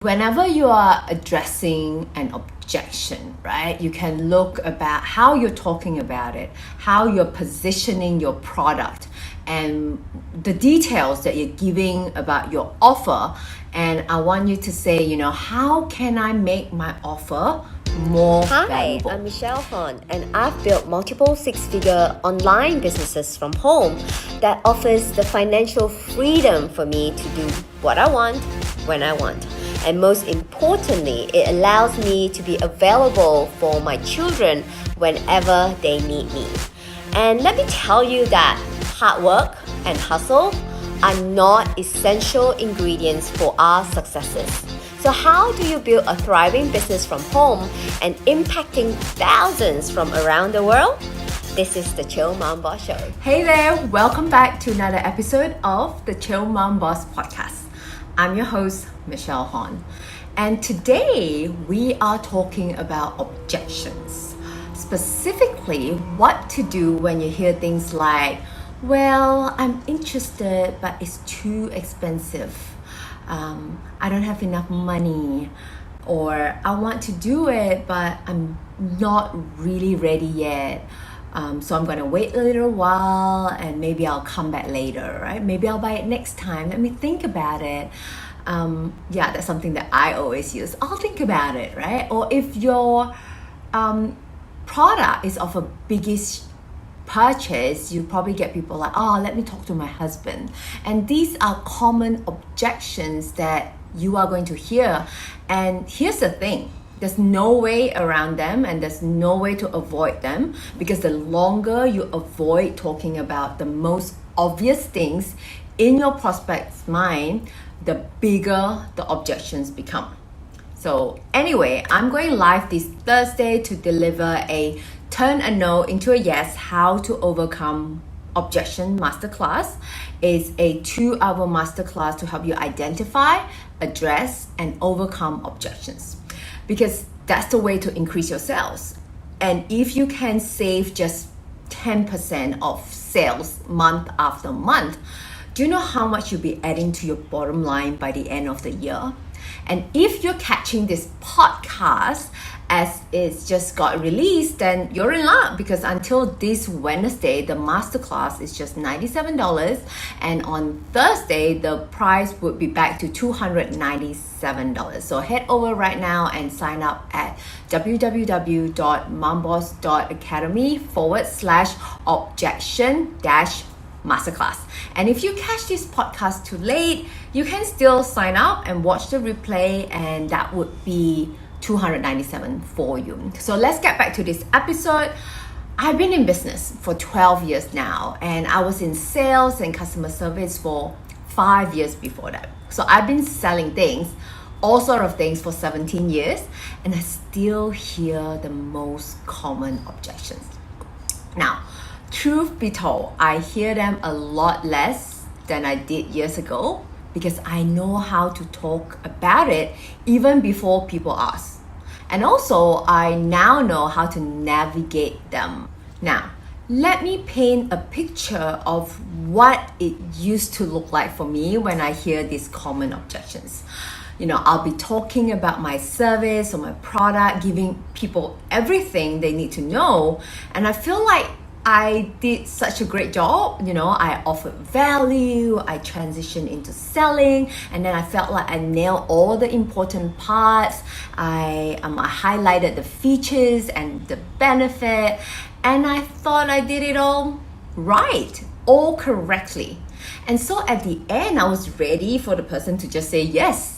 Whenever you are addressing an objection, right, you can look about how you're talking about it, how you're positioning your product, and the details that you're giving about your offer. And I want you to say, how can I make my offer more Hi, valuable? I'm Michelle Hon, and I've built multiple six-figure online businesses from home that offers the financial freedom for me to do what I want, when I want. And most importantly, it allows me to be available for my children whenever they need me. And let me tell you that hard work and hustle are not essential ingredients for our successes. So how do you build a thriving business from home and impacting thousands from around the world? This is the Chill Mom Boss Show. Hey there, welcome back to another episode of the Chill Mom Boss podcast. I'm your host, Michelle Hon, and today we are talking about objections. Specifically, what to do when you hear things like, well, I'm interested, but it's too expensive. I don't have enough money, or I want to do it, but I'm not really ready yet. So I'm going to wait a little while and maybe I'll come back later, right? Maybe I'll buy it next time. Let me think about it. That's something that I always use. I'll think about it, right? Or if your product is of a biggest purchase, you probably get people like, let me talk to my husband. And these are common objections that you are going to hear. And here's the thing. There's no way around them and there's no way to avoid them, because the longer you avoid talking about the most obvious things in your prospect's mind, the bigger the objections become. So anyway, I'm going live this Thursday to deliver a turn a no into a yes, how to overcome objection masterclass. Is a 2-hour masterclass to help you identify, address, and overcome objections. Because that's the way to increase your sales. And if you can save just 10% of sales month after month, do you know how much you'll be adding to your bottom line by the end of the year? And if you're catching this podcast as it's just got released, then you're in luck, because until this Wednesday, the masterclass is just $97. And on Thursday, the price would be back to $297. So head over right now and sign up at www.momboss.academy/objection-masterclass. And if you catch this podcast too late, you can still sign up and watch the replay, and that would be $297 for you. So let's get back to this episode. I've been in business for 12 years now, and I was in sales and customer service for 5 years before that. So I've been selling things, all sort of things, for 17 years, and I still hear the most common objections. Now, truth be told, I hear them a lot less than I did years ago, because I know how to talk about it even before people ask. And also, I now know how to navigate them. Now, let me paint a picture of what it used to look like for me when I hear these common objections. I'll be talking about my service or my product, giving people everything they need to know, and I feel like I did such a great job. I offered value, I transitioned into selling, and then I felt like I nailed all the important parts. I highlighted the features and the benefit, and I thought I did it all right, all correctly. And so at the end, I was ready for the person to just say yes.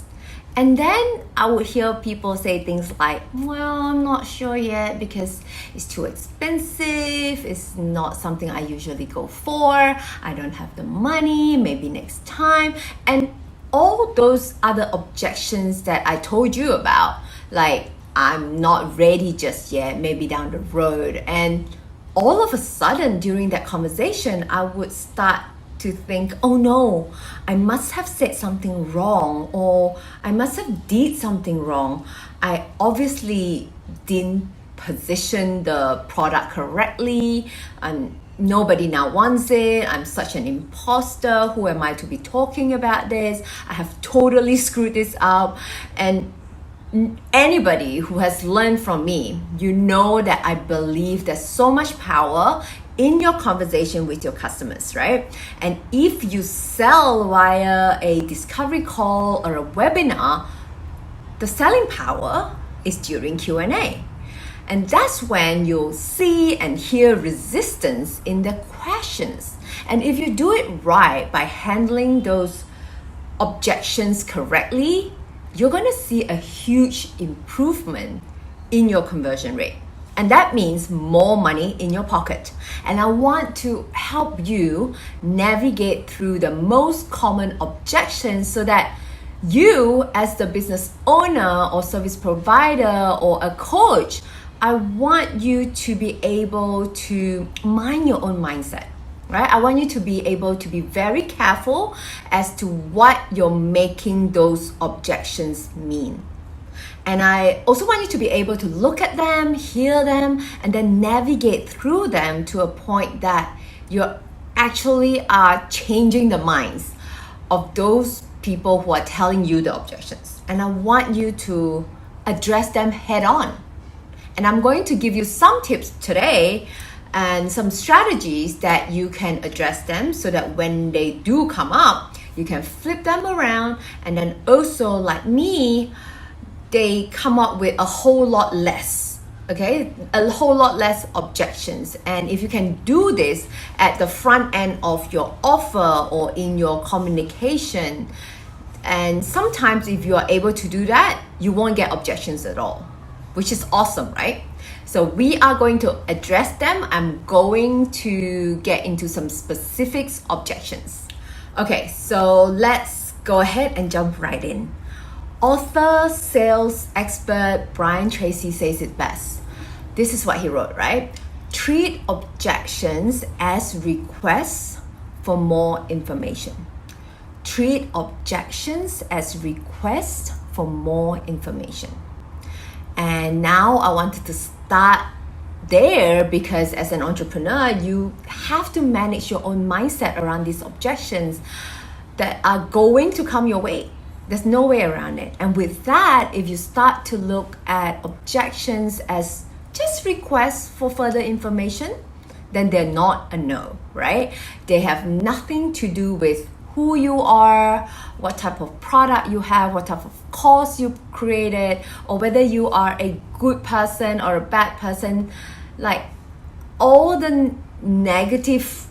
And then I would hear people say things like, well, I'm not sure yet because it's too expensive. It's not something I usually go for. I don't have the money, maybe next time. And all those other objections that I told you about, like I'm not ready just yet, maybe down the road. And all of a sudden during that conversation, I would start to think, oh no, I must have said something wrong, or I must have did something wrong. I obviously didn't position the product correctly, and nobody now wants it. I'm such an imposter. Who am I to be talking about this? I have totally screwed this up. And anybody who has learned from me, you know that I believe there's so much power in your conversation with your customers, right? And if you sell via a discovery call or a webinar, the selling power is during Q&A. And that's when you'll see and hear resistance in the questions. And if you do it right by handling those objections correctly, you're going to see a huge improvement in your conversion rate. And that means more money in your pocket. And I want to help you navigate through the most common objections so that you, as the business owner or service provider or a coach, I want you to be able to mind your own mindset, right? I want you to be able to be very careful as to what you're making those objections mean. And I also want you to be able to look at them, hear them, and then navigate through them to a point that you actually are changing the minds of those people who are telling you the objections. And I want you to address them head on. And I'm going to give you some tips today and some strategies that you can address them so that when they do come up, you can flip them around. And then also, like me, they come up with a whole lot less, okay? A whole lot less objections. And if you can do this at the front end of your offer or in your communication, and sometimes if you are able to do that, you won't get objections at all, which is awesome, right? So we are going to address them. I'm going to get into some specifics objections. Okay, so let's go ahead and jump right in. Author, sales expert Brian Tracy says it best. This is what he wrote, right? Treat objections as requests for more information. Treat objections as requests for more information. And now I wanted to start there because as an entrepreneur, you have to manage your own mindset around these objections that are going to come your way. There's no way around it. And with that, if you start to look at objections as just requests for further information, then they're not a no, right? They have nothing to do with who you are, what type of product you have, what type of course you created, or whether you are a good person or a bad person. Like, all the negative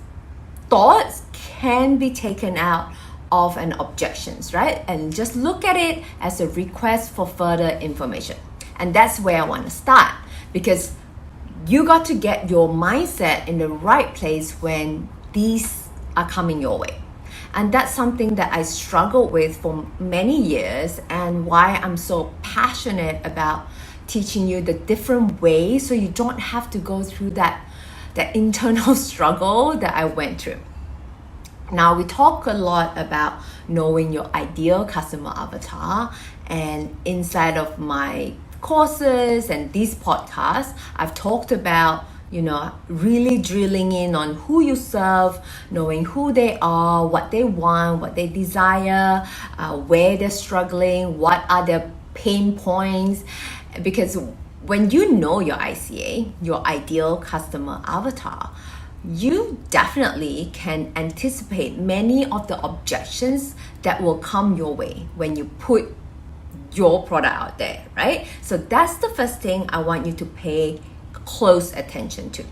thoughts can be taken out of an objections, right? And just look at it as a request for further information. And that's where I want to start, because you got to get your mindset in the right place when these are coming your way. And that's something that I struggled with for many years, and why I'm so passionate about teaching you the different ways so you don't have to go through that internal struggle that I went through. Now, we talk a lot about knowing your ideal customer avatar, and inside of my courses and these podcasts, I've talked about, really drilling in on who you serve, knowing who they are, what they want, what they desire, where they're struggling, what are their pain points. Because when you know your ICA, your ideal customer avatar, you definitely can anticipate many of the objections that will come your way when you put your product out there, right? So that's the first thing I want you to pay close attention to.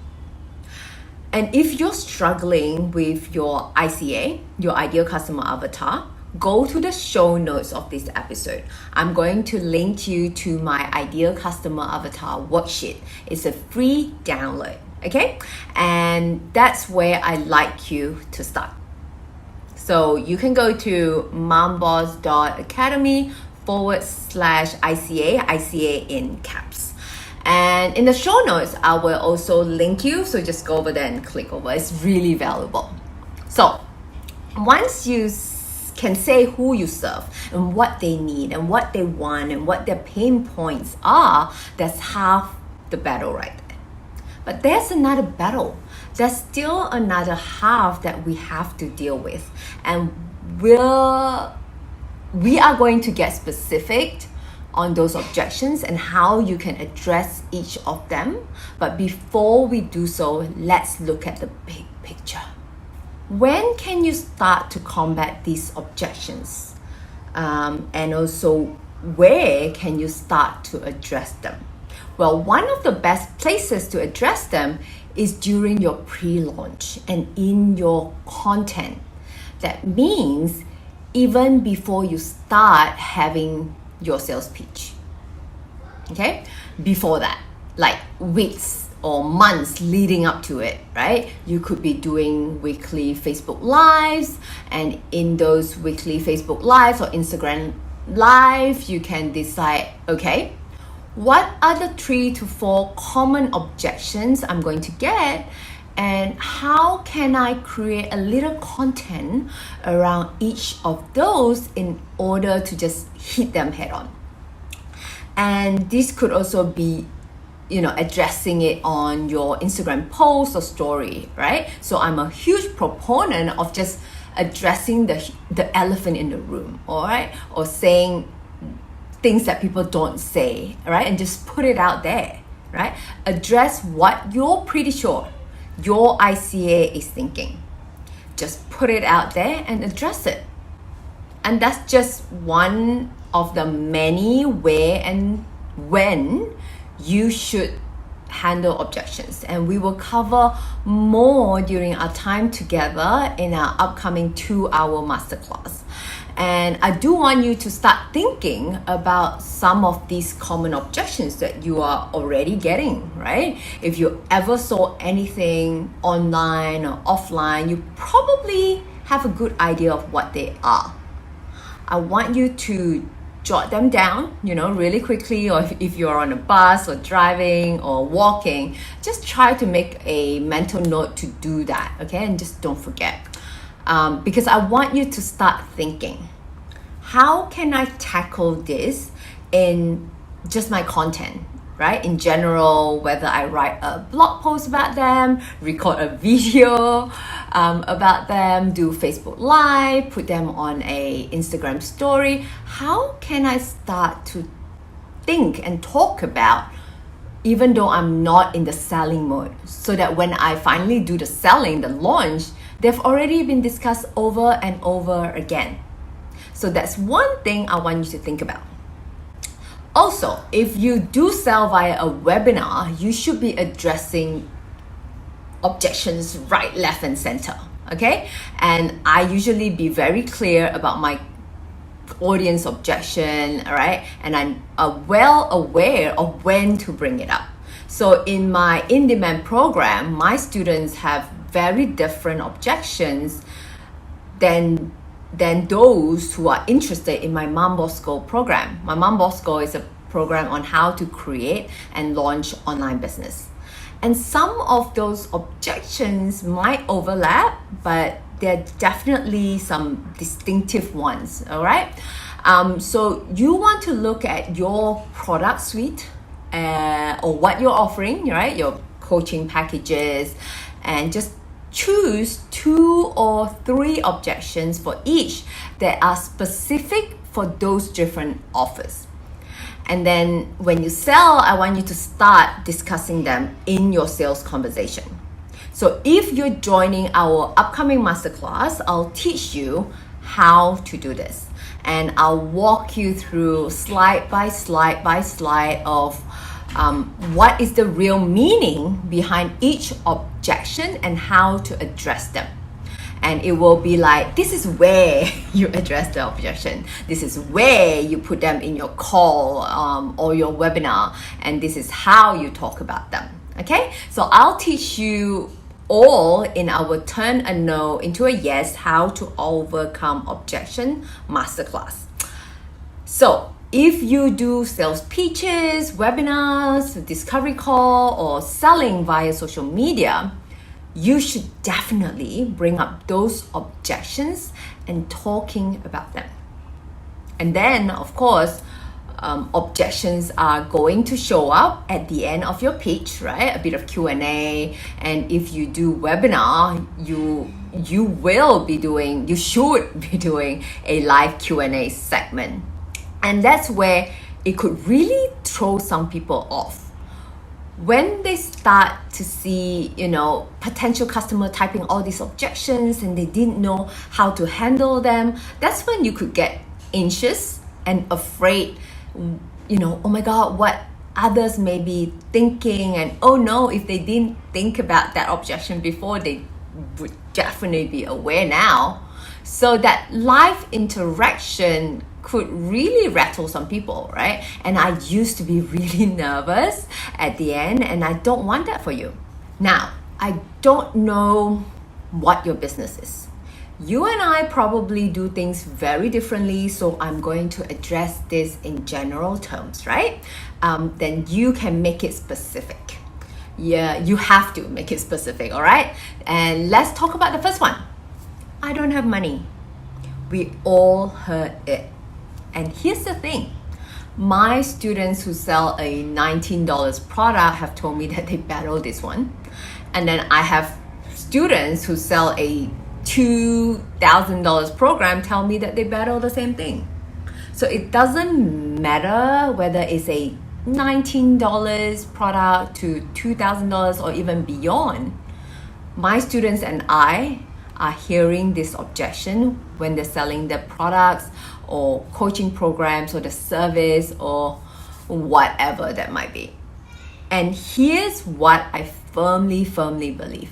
And if you're struggling with your ICA, your ideal customer avatar, go to the show notes of this episode. I'm going to link you to my ideal customer avatar worksheet. It's a free download. Okay, and that's where I like you to start. So you can go to momboss.academy/ICA, ICA in caps. And in the show notes, I will also link you. So just go over there and click over. It's really valuable. So once you can say who you serve and what they need and what they want and what their pain points are, that's half the battle right there. But there's another battle. There's still another half that we have to deal with. And we are going to get specific on those objections and how you can address each of them. But before we do so, let's look at the big picture. When can you start to combat these objections? And also, where can you start to address them? Well, one of the best places to address them is during your pre-launch and in your content. That means even before you start having your sales pitch. Okay? Before that, like weeks or months leading up to it, right? You could be doing weekly Facebook Lives, and in those weekly Facebook Lives or Instagram Live, you can decide, okay, what are the 3 to 4 common objections I'm going to get, and how can I create a little content around each of those in order to just hit them head on. And this could also be, addressing it on your Instagram post or story, right? So I'm a huge proponent of just addressing the elephant in the room, all right? Or saying things that people don't say, right? And just put it out there, right? Address what you're pretty sure your ICA is thinking. Just put it out there and address it. And that's just one of the many where and when you should handle objections. And we will cover more during our time together in our upcoming 2-hour masterclass. And I do want you to start thinking about some of these common objections that you are already getting, right? If you ever saw anything online or offline, you probably have a good idea of what they are. I want you to jot them down, really quickly, or if you're on a bus or driving or walking, just try to make a mental note to do that, okay? And just don't forget. Because I want you to start thinking, how can I tackle this in just my content, right? In general, whether I write a blog post about them, record a video about them, do Facebook Live, put them on a Instagram story. How can I start to think and talk about, even though I'm not in the selling mode, so that when I finally do the selling, the launch, they've already been discussed over and over again. So that's one thing I want you to think about. Also, if you do sell via a webinar, you should be addressing objections right, left, and center, okay? And I usually be very clear about my audience objection, all right? And I'm well aware of when to bring it up. So in my in-demand program, my students have very different objections than those who are interested in my Mom Boss Go program. My Mom Boss Go is a program on how to create and launch online business. And some of those objections might overlap, but there are definitely some distinctive ones, all right? So you want to look at your product suite or what you're offering, right? Your coaching packages, and just choose 2 or 3 objections for each that are specific for those different offers. And then when you sell, I want you to start discussing them in your sales conversation. So if you're joining our upcoming masterclass, I'll teach you how to do this. And I'll walk you through slide by slide of what is the real meaning behind each objection and how to address them. And it will be like, this is where you address the objection. This is where you put them in your call or your webinar. And this is how you talk about them. Okay? So I'll teach you all in our turn a no into a yes, how to overcome objection masterclass. So if you do sales pitches, webinars, discovery call, or selling via social media, you should definitely bring up those objections and talking about them. And then, of course, objections are going to show up at the end of your pitch, right? A bit of Q&A. And if you do webinar, you should be doing a live Q&A segment. And that's where it could really throw some people off. When they start to see, potential customer typing all these objections and they didn't know how to handle them, that's when you could get anxious and afraid, oh my God, what others may be thinking, and oh no, if they didn't think about that objection before, they would definitely be aware now. So that live interaction could really rattle some people, right? And I used to be really nervous at the end, and I don't want that for you. Now, I don't know what your business is. You and I probably do things very differently, so I'm going to address this in general terms, right? Then you can make it specific. Yeah, you have to make it specific, all right? And let's talk about the first one. I don't have money. We all heard it. And here's the thing. My students who sell a $19 product have told me that they battle this one. And then I have students who sell a $2,000 program tell me that they battle the same thing. So it doesn't matter whether it's a $19 product to $2,000 or even beyond. My students and I are hearing this objection when they're selling their products or coaching programs or the service or whatever that might be. And here's what I firmly believe.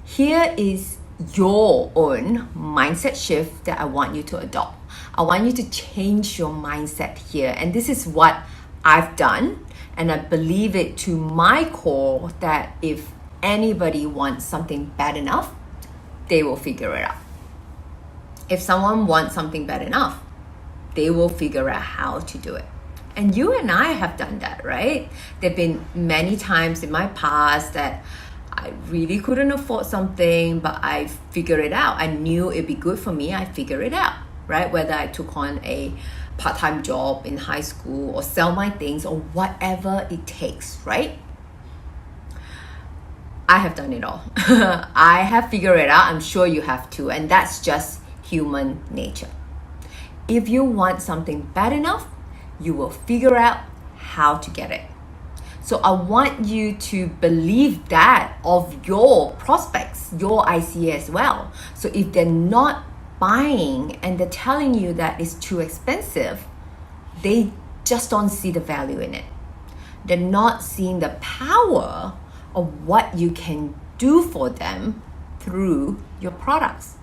Here is your own mindset shift that I want you to adopt. I want you to change your mindset here. And this is what I've done. And I believe it to my core that if anybody wants something bad enough, they will figure it out. If someone wants something bad enough, they will figure out how to do it. And you and I have done that, right? There have been many times in my past that I really couldn't afford something, but I figured it out. I knew it'd be good for me. I figured it out, right? Whether I took on a part-time job in high school or sell my things or whatever it takes, right? I have done it all. I have figured it out. I'm sure you have too. And that's just human nature. If you want something bad enough, you will figure out how to get it. So I want you to believe that of your prospects, your ICA as well. So if they're not buying and they're telling you that it's too expensive, they just don't see the value in it. They're not seeing the power of what you can do for them through your products.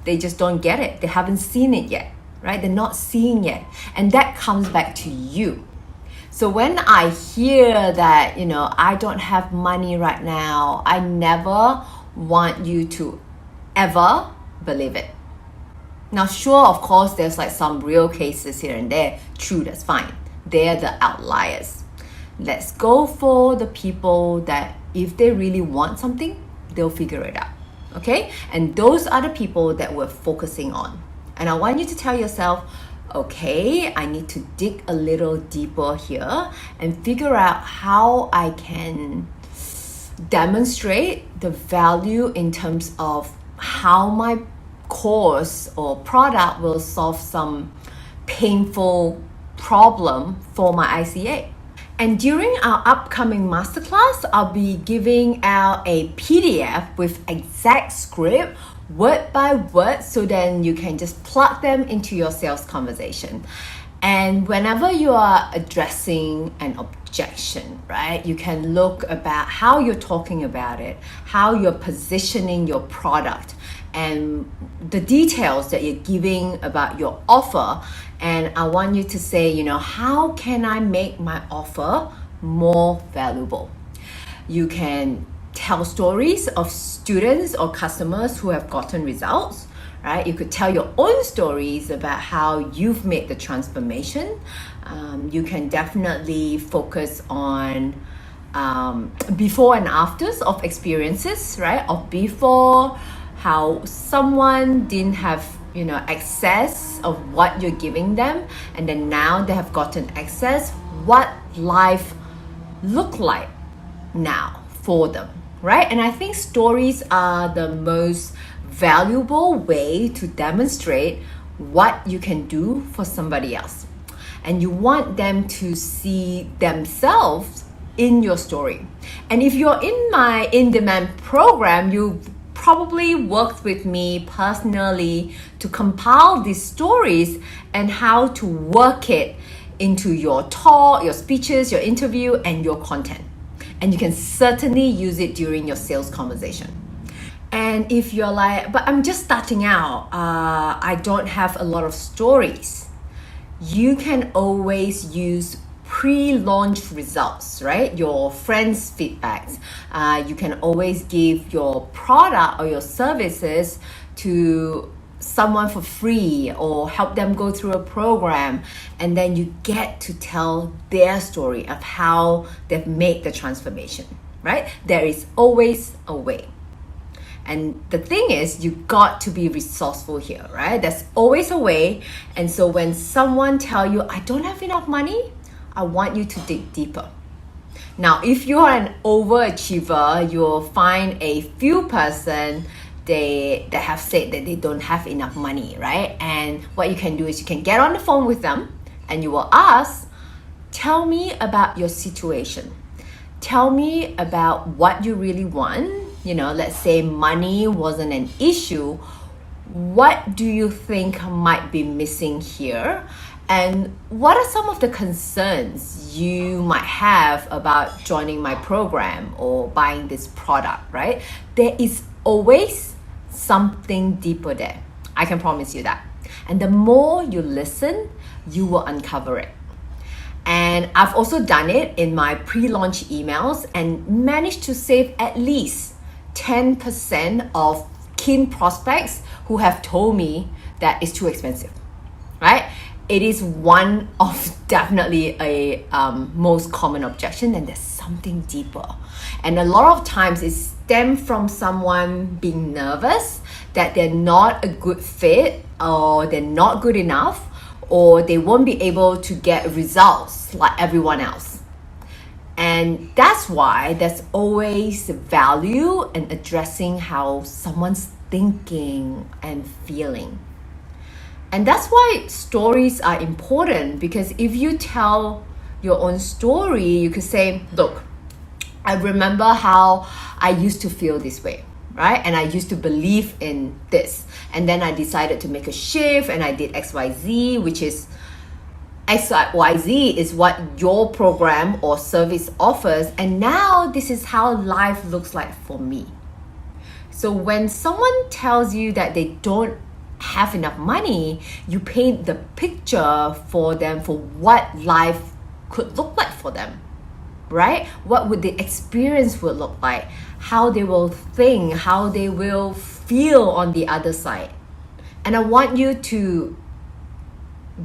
They just don't get it. They haven't seen it yet, right? They're not seeing it. And that comes back to you. So when I hear that, I don't have money right now, I never want you to ever believe it. Now, sure, of course, there's like some real cases here and there. True, that's fine. They're the outliers. Let's go for the people that if they really want something, they'll figure it out. Okay? And those are the people that we're focusing on. And I want you to tell yourself, okay, I need to dig a little deeper here and figure out how I can demonstrate the value in terms of how my course or product will solve some painful problem for my ICA. And during our upcoming masterclass, I'll be giving out a PDF with exact script, word by word, so then you can just plug them into your sales conversation. And whenever you are addressing an objection, right, you can look about how you're talking about it, how you're positioning your product, and the details that you're giving about your offer. And I want you to say, how can I make my offer more valuable? You can tell stories of students or customers who have gotten results, right? You could tell your own stories about how you've made the transformation. You can definitely focus on before and afters of experiences, right? Of before, how someone didn't have access of what you're giving them, and then now they have gotten access what life look like now for them, right? And I think stories are the most valuable way to demonstrate what you can do for somebody else, and you want them to see themselves in your story. And if you're in my in-demand program, you probably worked with me personally to compile these stories and how to work it into your talk, your speeches, your interview, and your content. And you can certainly use it during your sales conversation. And if you're like, but I'm just starting out, I don't have a lot of stories, you can always use pre-launch results, right? Your friends' feedbacks. You can always give your product or your services to someone for free or help them go through a program, and then you get to tell their story of how they've made the transformation, right? There is always a way. And the thing is, you got to be resourceful here, right? There's always a way. And so when someone tell you, I don't have enough money, I want you to dig deeper. Now, if you are an overachiever, you'll find a few person that have said that they don't have enough money, right? And what you can do is you can get on the phone with them and you will ask, tell me about your situation. Tell me about what you really want. Let's say money wasn't an issue. What do you think might be missing here? And what are some of the concerns you might have about joining my program or buying this product, right? There is always something deeper there. I can promise you that. And the more you listen, you will uncover it. And I've also done it in my pre-launch emails and managed to save at least 10% of keen prospects who have told me that it's too expensive, right? It is one of definitely a most common objection, and there's something deeper. And a lot of times it stems from someone being nervous that they're not a good fit, or they're not good enough, or they won't be able to get results like everyone else. And that's why there's always value in addressing how someone's thinking and feeling. And that's why stories are important, because if you tell your own story, you could say, look, I remember how I used to feel this way, right? And I used to believe in this. And then I decided to make a shift and I did XYZ, which is XYZ is what your program or service offers. And now this is how life looks like for me. So when someone tells you that they don't have enough money, you paint the picture for them for what life could look like for them, right? What would the experience would look like, how they will think, how they will feel on the other side. And I want you to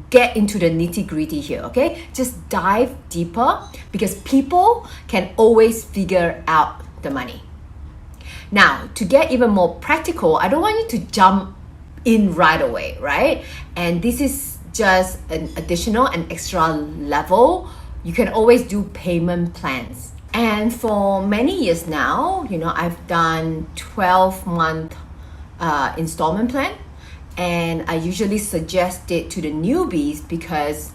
get into the nitty-gritty here, okay? Just dive deeper, because people can always figure out the money. Now, to get even more practical, I don't want you to jump in right away, right? And this is just an additional and extra level. You can always do payment plans. And for many years now, I've done 12-month installment plan. And I usually suggest it to the newbies because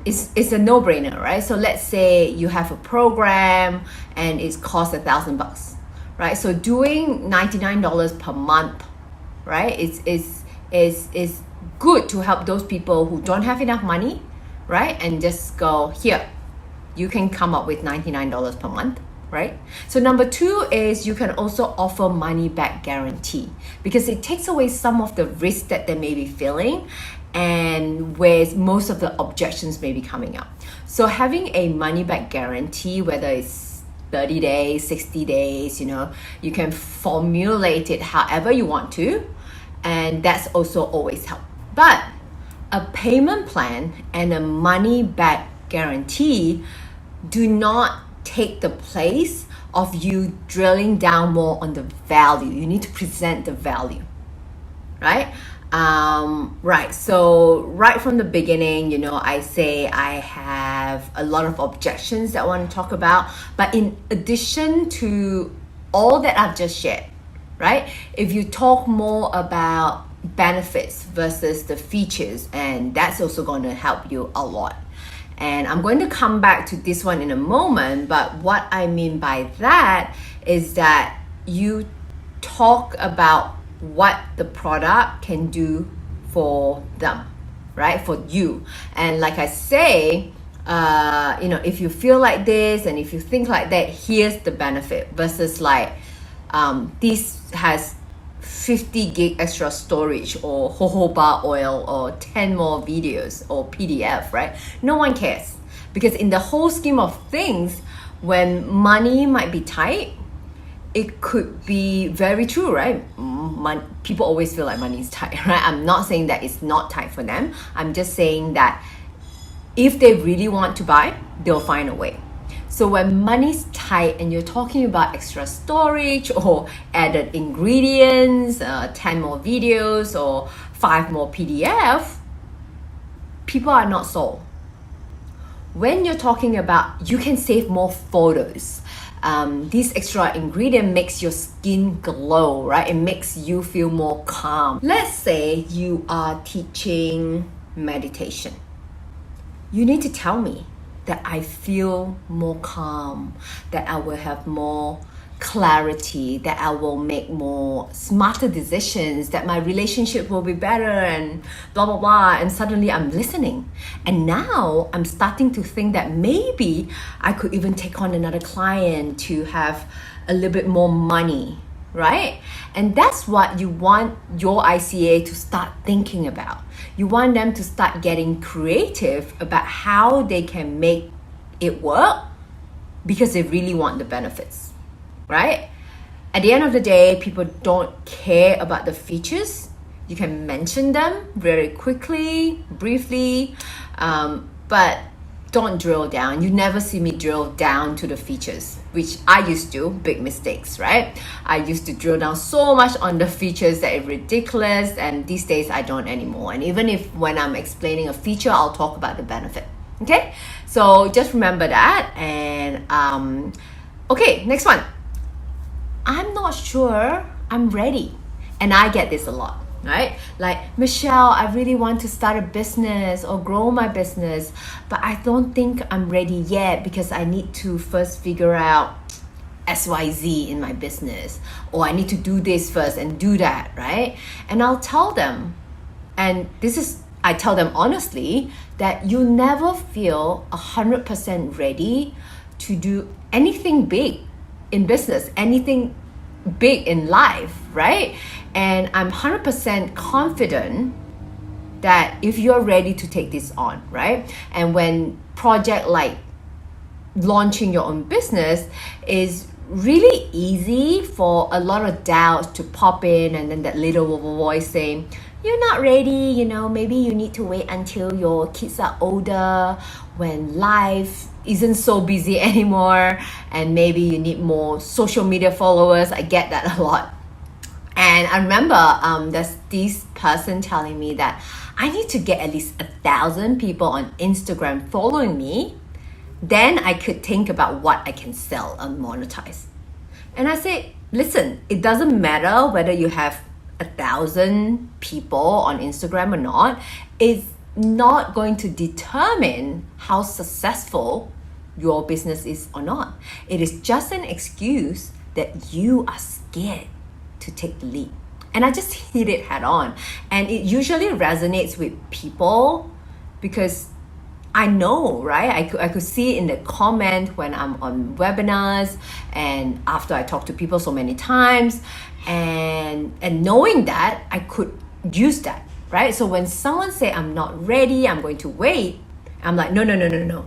it's a no-brainer, right? So let's say you have a program and it costs $1,000, right? So doing $99 per month, right, is good to help those people who don't have enough money, right? And just go, here, you can come up with $99 per month, right? So number 2 is you can also offer money back guarantee, because it takes away some of the risk that they may be feeling and where most of the objections may be coming up. So having a money back guarantee, whether it's 30 days, 60 days, you can formulate it however you want to, and that's also always help. But a payment plan and a money back guarantee do not take the place of you drilling down more on the value. You need to present the value, right? Right. So right from the beginning, I say I have a lot of objections that I want to talk about. But in addition to all that I've just shared, right? If you talk more about benefits versus the features, and that's also going to help you a lot. And I'm going to come back to this one in a moment, but what I mean by that is that you talk about what the product can do for them, right? For you. And like I say, if you feel like this and if you think like that, here's the benefit versus like this has 50 gig extra storage or jojoba oil or 10 more videos or PDF, right? No one cares, because in the whole scheme of things, when money might be tight, it could be very true, right? People always feel like money is tight, right? I'm not saying that it's not tight for them. I'm just saying that if they really want to buy, they'll find a way. So when money's tight and you're talking about extra storage or added ingredients, 10 more videos or 5 more PDF, people are not sold. When you're talking about you can save more photos, this extra ingredient makes your skin glow, right? It makes you feel more calm. Let's say you are teaching meditation. You need to tell me that I feel more calm, that I will have more clarity, that I will make more smarter decisions, that my relationship will be better, and blah, blah, blah. And suddenly I'm listening. And now I'm starting to think that maybe I could even take on another client to have a little bit more money, right? And that's what you want your ICA to start thinking about. You want them to start getting creative about how they can make it work because they really want the benefits, right? At the end of the day, people don't care about the features. You can mention them very quickly, briefly, but don't drill down. You never see me drill down to the features, which I used to, big mistakes, right? I used to drill down so much on the features that it's ridiculous, and these days I don't anymore. And even if when I'm explaining a feature, I'll talk about the benefit, okay? So just remember that. And okay, next one. I'm not sure I'm ready. And I get this a lot. Right? Like, Michelle, I really want to start a business or grow my business, but I don't think I'm ready yet because I need to first figure out XYZ in my business, or I need to do this first and do that, right? And I'll tell them, and I tell them honestly, that you never feel 100% ready to do anything big in business, anything big in life, right? And I'm 100% confident that if you're ready to take this on, right? And when project like launching your own business is really easy for a lot of doubts to pop in, and then that little voice saying, you're not ready, maybe you need to wait until your kids are older, when life isn't so busy anymore, and maybe you need more social media followers. I get that a lot. And I remember there's this person telling me that I need to get at least 1,000 people on Instagram following me, then I could think about what I can sell and monetize. And I said, listen, it doesn't matter whether you have 1,000 people on Instagram or not. It's not going to determine how successful your business is or not. It is just an excuse that you are scared to take the leap. And I just hit it head on. And it usually resonates with people because I know, right? I could see in the comment when I'm on webinars and after I talk to people so many times, and knowing that I could use that, right? So when someone say I'm not ready, I'm going to wait, I'm like, no.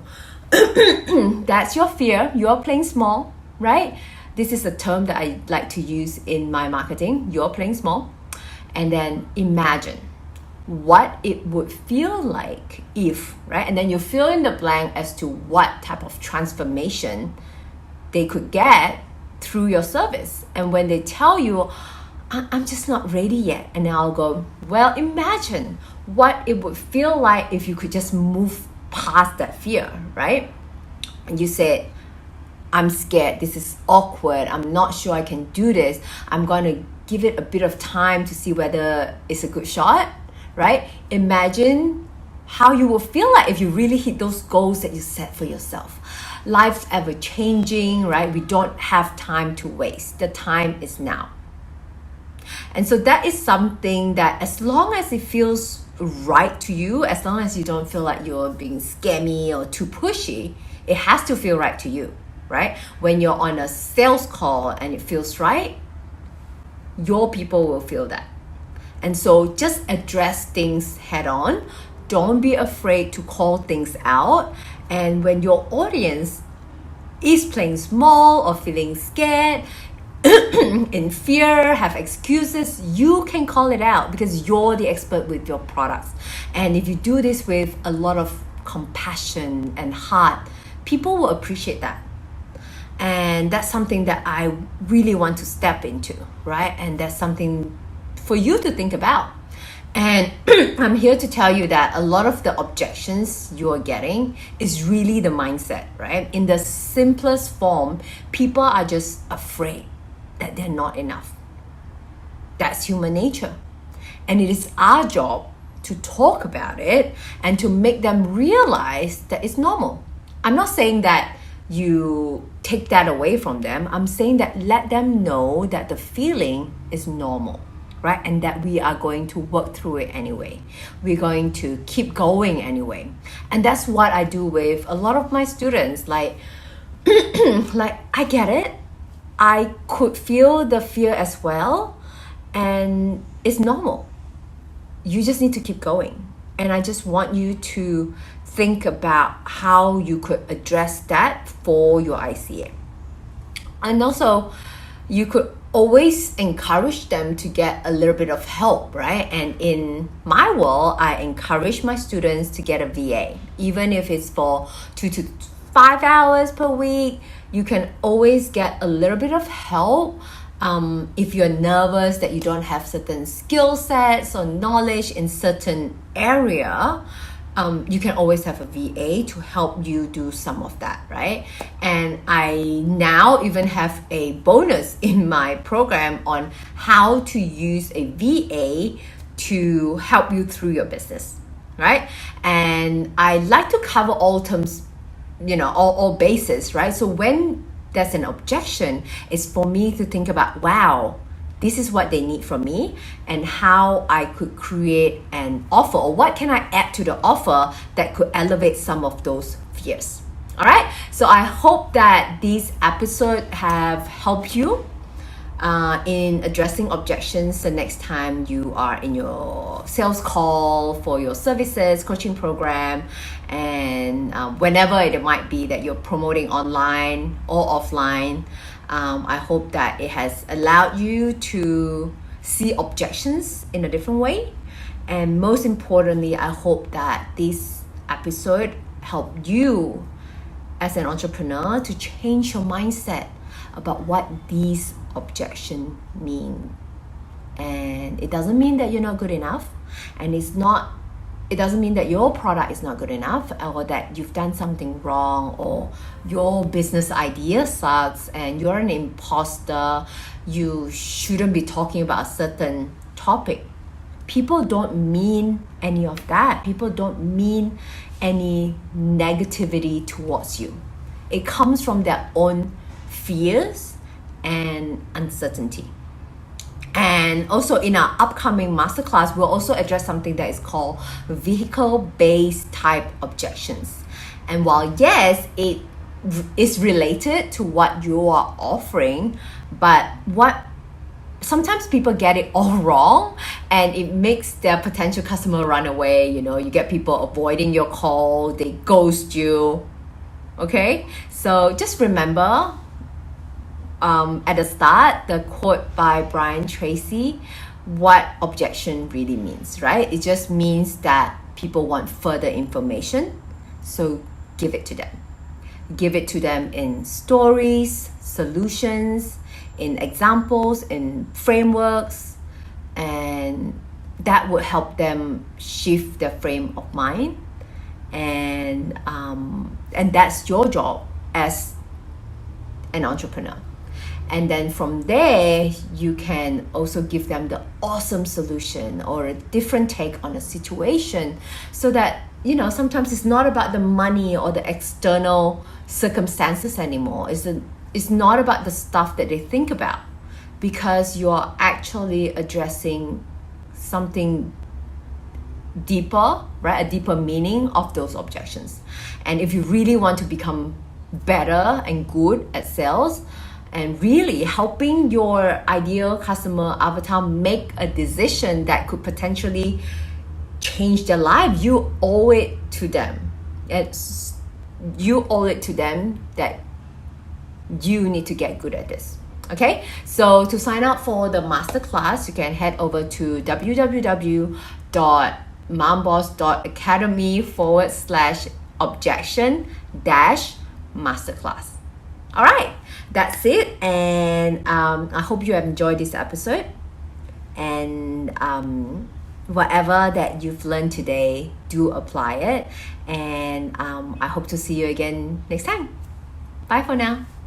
That's your fear. You're playing small, right? This is a term that I like to use in my marketing. You're playing small. And then imagine what it would feel like if, right? And then you fill in the blank as to what type of transformation they could get through your service. And when they tell you, I'm just not ready yet. And then I'll go, well, imagine what it would feel like if you could just move past that fear, right? And you said, I'm scared, this is awkward, I'm not sure I can do this, I'm going to give it a bit of time to see whether it's a good shot, right? Imagine how you will feel like if you really hit those goals that you set for yourself. Life's ever changing, right? We don't have time to waste. The time is now. And so that is something that, as long as it feels right to you, as long as you don't feel like you're being scammy or too pushy, it has to feel right to you, right? When you're on a sales call and it feels right, your people will feel that. And so just address things head on. Don't be afraid to call things out. And when your audience is playing small or feeling scared, in fear, have excuses, you can call it out because you're the expert with your products. And if you do this with a lot of compassion and heart, people will appreciate that. And that's something that I really want to step into, right? And that's something for you to think about. And I'm here to tell you that a lot of the objections you're getting is really the mindset, right? In the simplest form, people are just afraid that they're not enough. That's human nature. And it is our job to talk about it and to make them realize that it's normal. I'm not saying that you take that away from them. I'm saying that let them know that the feeling is normal, right? And that we are going to work through it anyway. We're going to keep going anyway. And that's what I do with a lot of my students. Like I get it. I could feel the fear as well, and it's normal. You just need to keep going. And I just want you to think about how you could address that for your ICA. And also, you could always encourage them to get a little bit of help, right? And in my world, I encourage my students to get a VA, even if it's for 2 to 5 hours per week. You can always get a little bit of help. If you're nervous that you don't have certain skill sets or knowledge in certain area, you can always have a VA to help you do some of that, right? And I now even have a bonus in my program on how to use a VA to help you through your business, right? And I like to cover all terms, all bases, right? So when there's an objection, it's for me to think about, wow, this is what they need from me and how I could create an offer, or what can I add to the offer that could elevate some of those fears. All right, so I hope that this episode have helped you in addressing objections the next time you are in your sales call for your services, coaching program, and whenever it might be that you're promoting online or offline. I hope that it has allowed you to see objections in a different way. And most importantly, I hope that this episode helped you as an entrepreneur to change your mindset about what these objections mean. And it doesn't mean that you're not good enough, and it doesn't mean that your product is not good enough, or that you've done something wrong, or your business idea sucks and you're an imposter. You shouldn't be talking about a certain topic. People don't mean any of that. People don't mean any negativity towards you. It comes from their own fears and uncertainty. And also in our upcoming masterclass, we'll also address something that is called vehicle-based type objections. And while yes, it is related to what you are offering, but sometimes people get it all wrong, and it makes their potential customer run away. You get people avoiding your call, they ghost you. Okay, so just remember, at the start, the quote by Brian Tracy, what objection really means, right? It just means that people want further information, so give it to them. give it to them in stories, solutions, in examples, in frameworks, and that would help them shift their frame of mind. And that's your job as an entrepreneur. And then from there, you can also give them the awesome solution or a different take on a situation, so that, you know, sometimes it's not about the money or the external circumstances anymore. It's not about the stuff that they think about, because you're actually addressing something deeper, right? A deeper meaning of those objections. And if you really want to become better and good at sales, and really helping your ideal customer avatar make a decision that could potentially change their life, you owe it to them. You owe it to them that you need to get good at this. Okay, so to sign up for the masterclass, you can head over to www.momboss.academy/objection-masterclass. All right, that's it, and I hope you have enjoyed this episode, and whatever that you've learned today, do apply it, and I hope to see you again next time. Bye for now.